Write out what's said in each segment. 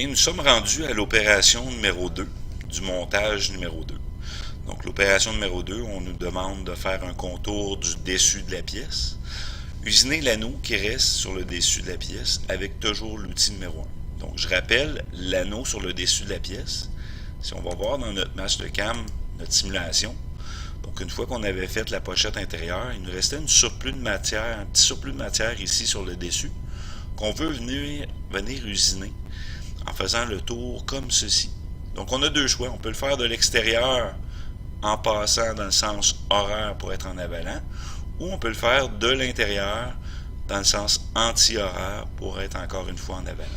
Et nous sommes rendus à l'opération numéro 2, du montage numéro 2. Donc l'opération numéro 2, on nous demande de faire un contour du dessus de la pièce, usiner l'anneau qui reste sur le dessus de la pièce avec toujours l'outil numéro 1. Donc je rappelle l'anneau sur le dessus de la pièce. Si on va voir dans notre match de cam, notre simulation, donc une fois qu'on avait fait la pochette intérieure, il nous restait un petit surplus de matière ici sur le dessus qu'on veut venir usiner en faisant le tour comme ceci. Donc on a deux choix, on peut le faire de l'extérieur en passant dans le sens horaire pour être en avalant, ou on peut le faire de l'intérieur dans le sens anti-horaire pour être encore une fois en avalant.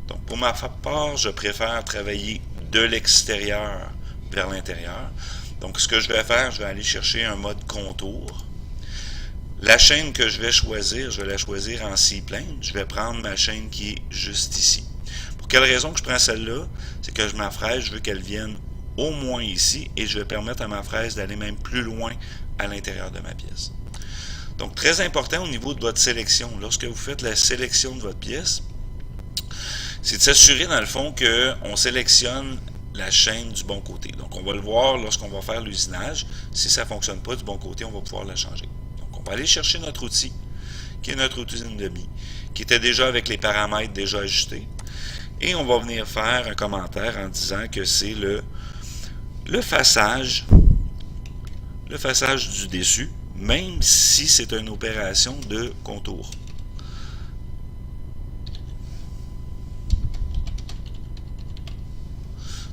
Donc pour ma part, je préfère travailler de l'extérieur vers l'intérieur. Donc ce que je vais faire, je vais aller chercher un mode contour. La chaîne que je vais la choisir en C-plane. Je vais prendre ma chaîne qui est juste ici. Pour quelle raison que je prends celle-là? C'est que ma fraise, je veux qu'elle vienne au moins ici et je vais permettre à ma fraise d'aller même plus loin à l'intérieur de ma pièce. Donc très important au niveau de votre sélection. Lorsque vous faites la sélection de votre pièce, c'est de s'assurer dans le fond qu'on sélectionne la chaîne du bon côté. Donc on va le voir lorsqu'on va faire l'usinage. Si ça ne fonctionne pas du bon côté, on va pouvoir la changer. Donc on va aller chercher notre outil, qui est notre outil d'ennemi, qui était déjà avec les paramètres déjà ajustés. Et on va venir faire un commentaire en disant que c'est le façage du dessus, même si c'est une opération de contour.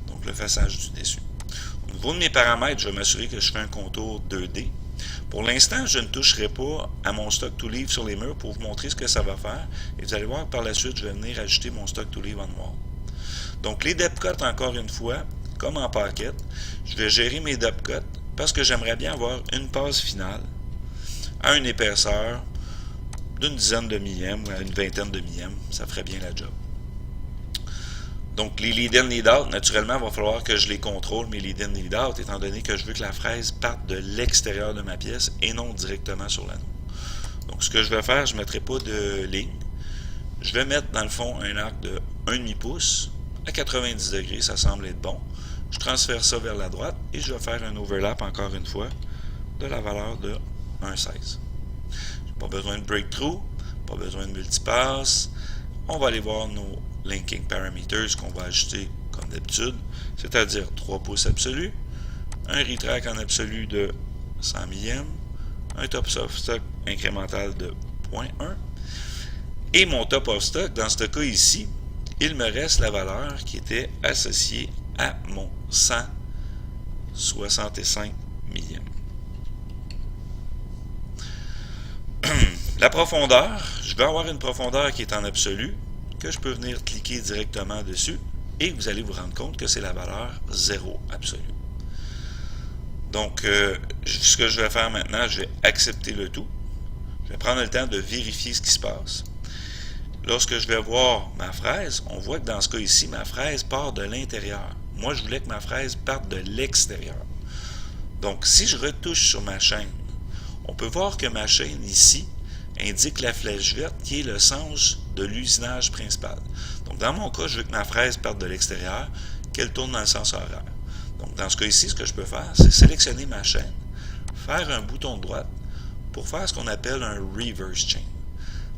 Donc le façage du dessus. Au niveau de mes paramètres, je vais m'assurer que je fais un contour 2D. Pour l'instant, je ne toucherai pas à mon stock to leave sur les murs pour vous montrer ce que ça va faire. Et vous allez voir que par la suite, je vais venir ajouter mon stock to leave en noir. Donc les depth cuts, encore une fois, comme en parquet, je vais gérer mes depth cuts parce que j'aimerais bien avoir une passe finale à une épaisseur d'une dizaine de millièmes ou à une vingtaine de millièmes. Ça ferait bien la job. Donc les lead in, lead out, naturellement, il va falloir que je les contrôle, mes lead in, lead out, étant donné que je veux que la fraise parte de l'extérieur de ma pièce et non directement sur l'anneau. Donc ce que je vais faire, je ne mettrai pas de ligne. Je vais mettre dans le fond un arc de 1,5 pouce à 90 degrés, ça semble être bon. Je transfère ça vers la droite et je vais faire un overlap encore une fois de la valeur de 1,16. J'ai pas besoin de breakthrough, pas besoin de multipass. On va aller voir nos linking parameters qu'on va ajouter comme d'habitude, c'est-à-dire 3 pouces absolus, un retract en absolu de 100 millièmes, un top of stock incrémental de 0.1 et mon top of stock, dans ce cas ici, il me reste la valeur qui était associée à mon 165 millièmes. La profondeur, je vais avoir une profondeur qui est en absolu, que je peux venir cliquer directement dessus, et vous allez vous rendre compte que c'est la valeur 0 absolue. Donc, ce que je vais faire maintenant, je vais accepter le tout. Je vais prendre le temps de vérifier ce qui se passe. Lorsque je vais voir ma fraise, on voit que dans ce cas ici, ma fraise part de l'intérieur. Moi, je voulais que ma fraise parte de l'extérieur. Donc, si je retouche sur ma chaîne, on peut voir que ma chaîne ici indique la flèche verte qui est le sens de l'usinage principal. Donc, dans mon cas, je veux que ma fraise parte de l'extérieur, qu'elle tourne dans le sens horaire. Donc, dans ce cas ici, ce que je peux faire, c'est sélectionner ma chaîne, faire un bouton de droite pour faire ce qu'on appelle un reverse chain.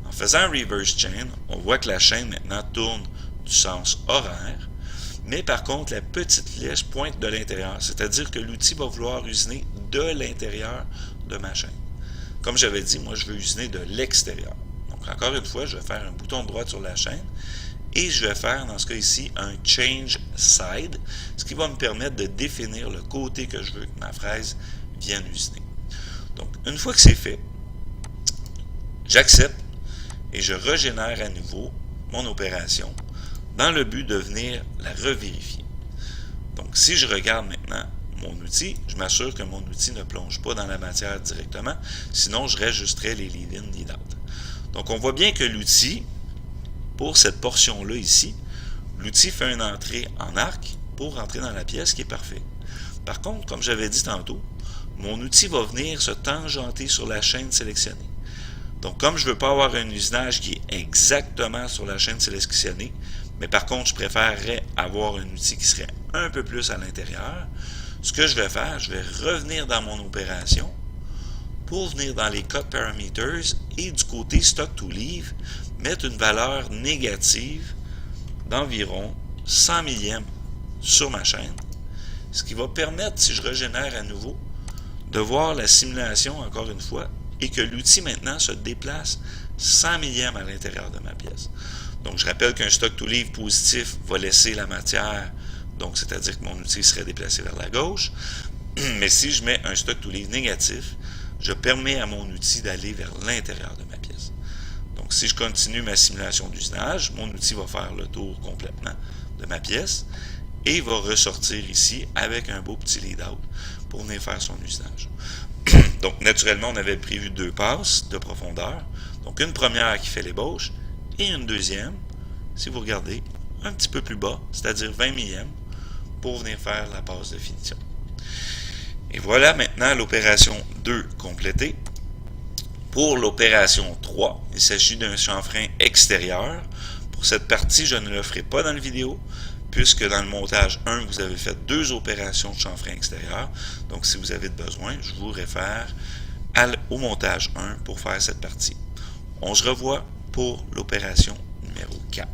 En faisant un reverse chain, on voit que la chaîne maintenant tourne du sens horaire, mais par contre, la petite flèche pointe de l'intérieur, c'est-à-dire que l'outil va vouloir usiner de l'intérieur de ma chaîne. Comme j'avais dit, moi, je veux usiner de l'extérieur. Donc, encore une fois, je vais faire un bouton de droite sur la chaîne et je vais faire, dans ce cas ici, un Change Side, ce qui va me permettre de définir le côté que je veux que ma fraise vienne usiner. Donc, une fois que c'est fait, j'accepte et je régénère à nouveau mon opération dans le but de venir la revérifier. Donc, si je regarde maintenant mon outil, je m'assure que mon outil ne plonge pas dans la matière directement, sinon je réajusterai les lead in, lead out. Donc, on voit bien que l'outil, pour cette portion-là ici, l'outil fait une entrée en arc pour rentrer dans la pièce qui est parfait. Par contre, comme j'avais dit tantôt, mon outil va venir se tangenter sur la chaîne sélectionnée. Donc, comme je ne veux pas avoir un usinage qui est exactement sur la chaîne sélectionnée, mais par contre, je préférerais avoir un outil qui serait un peu plus à l'intérieur. Ce que je vais faire, je vais revenir dans mon opération pour venir dans les Cut Parameters et du côté Stock to Leave, mettre une valeur négative d'environ 100 millièmes sur ma chaîne, ce qui va permettre, si je régénère à nouveau, de voir la simulation encore une fois et que l'outil maintenant se déplace 100 millièmes à l'intérieur de ma pièce. Donc je rappelle qu'un Stock to Leave positif va laisser la matière, donc c'est-à-dire que mon outil serait déplacé vers la gauche, mais si je mets un Stock to Leave négatif, je permets à mon outil d'aller vers l'intérieur de ma pièce. Donc si je continue ma simulation d'usinage, mon outil va faire le tour complètement de ma pièce et va ressortir ici avec un beau petit lead-out pour venir faire son usinage. Donc naturellement, on avait prévu 2 passes de profondeur. Donc une première qui fait l'ébauche et une deuxième, si vous regardez, un petit peu plus bas, c'est-à-dire 20 millièmes, pour venir faire la passe de finition. Et voilà maintenant l'opération 2 complétée. Pour l'opération 3, il s'agit d'un chanfrein extérieur. Pour cette partie, je ne le ferai pas dans la vidéo, puisque dans le montage 1, vous avez fait 2 opérations de chanfrein extérieur. Donc, si vous avez besoin, je vous réfère au montage 1 pour faire cette partie. On se revoit pour l'opération numéro 4.